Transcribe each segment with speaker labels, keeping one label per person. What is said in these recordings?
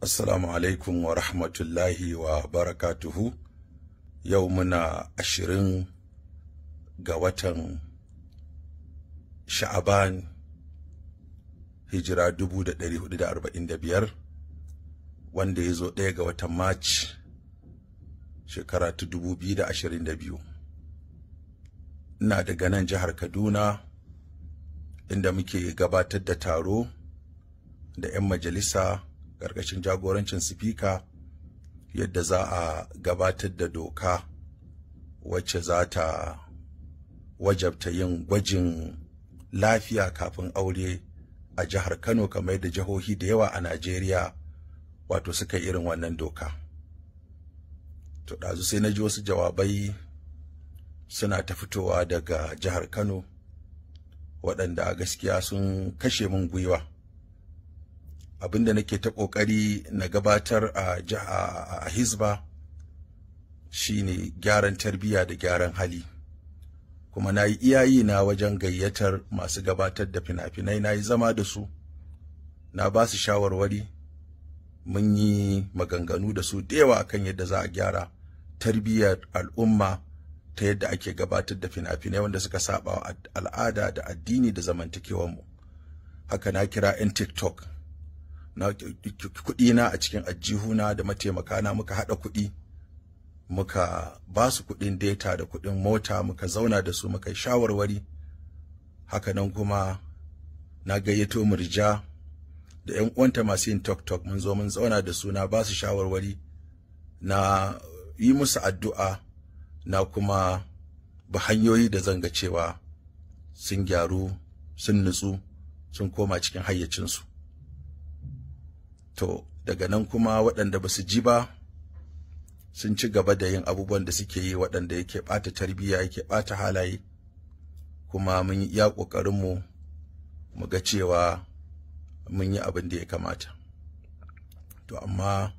Speaker 1: Assalamu alaikum wa rahmatullahi wa barakatuhu. Yau muna 20 ga watan Sha'aban, hijira 1445, wanda ya zo 1 ga watan March shekara ta 2022. Ina daga nan jihar Kaduna, inda muke gabatar da taro da 'yan majalisa ƙarƙashin jagorancin sifika yadda za a gabatar da doka wacce za ta wajabta yin gwajin lafiya kafin aure a jihar Kano, kamar yadda jihohi da yawa a Najeriya wato suka irin wannan doka. To ɗazu sai na ji wasu jawabai suna ta fitowa daga jihar Kano waɗanda a gaskiya sun kashe min gwiwa. Abinda nake ta kokari na gabatar a Hizba shine gyaran tarbiyya da gyaran hali, kuma nayi iyayi na wajen gayyatar masu gabatar da fina-finai, nayi zama da su, na ba su shawarwari, mun yi maganganu da su da yawa akan yadda za a gyara tarbiyyar al'umma ta yadda ake gabatar da fina-finai wanda suka saba wa al'ada da addini da zamantakewar mu. Haka na kira 'yan TikTok, na kuɗi na a cikin ajihuna da mataimaka na, muka haɗa kuɗi, muka ba su kuɗin data da kuɗin mota, muka zauna da su, muka yi shawarwari. Haka nan kuma na gayyato Murja da 'yan uwanta masu yin TikTok, mun zo mun zauna da su, na ba su shawarwari, na yi musu addu'a, na kuma ba hanyoyi da zan ga cewa sun gyaru, sun nutsu, sun koma cikin hayyacinsu. To daga nan kuma waɗanda ba su ji ba sun ci gaba da yin abubuwan da suke yi waɗanda yake ɓata tarbiyya, yake ɓata halaye, kuma mun yi iya ƙoƙarinmu mu ga cewa mun yi abin da ya kamata. To amma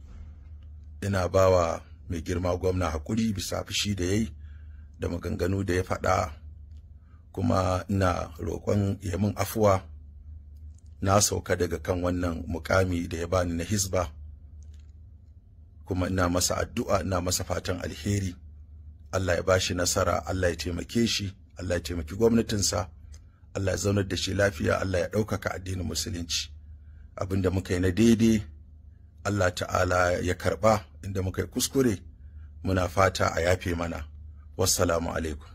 Speaker 1: ina bawa mai girma gwamna haƙuri bisa fushi da yayi da maganganu da ya faɗa, kuma ina roƙon ya min afuwa. Na sauka daga kan wannan mukami da ya bani na Hizba, kuma ina masa addu'a, ina masa fatan alheri. Allah ya bashi nasara, Allah ya taimake shi, Allah ya taimaki gwamnatinsa, Allah ya zaunar da shi lafiya, Allah ya ɗaukaka addinin musulunci. Abinda muka yi na daidai Allah ta'ala ya karɓa, inda muka yi kuskure muna fata a yafe mana. Wassalamu alaikum.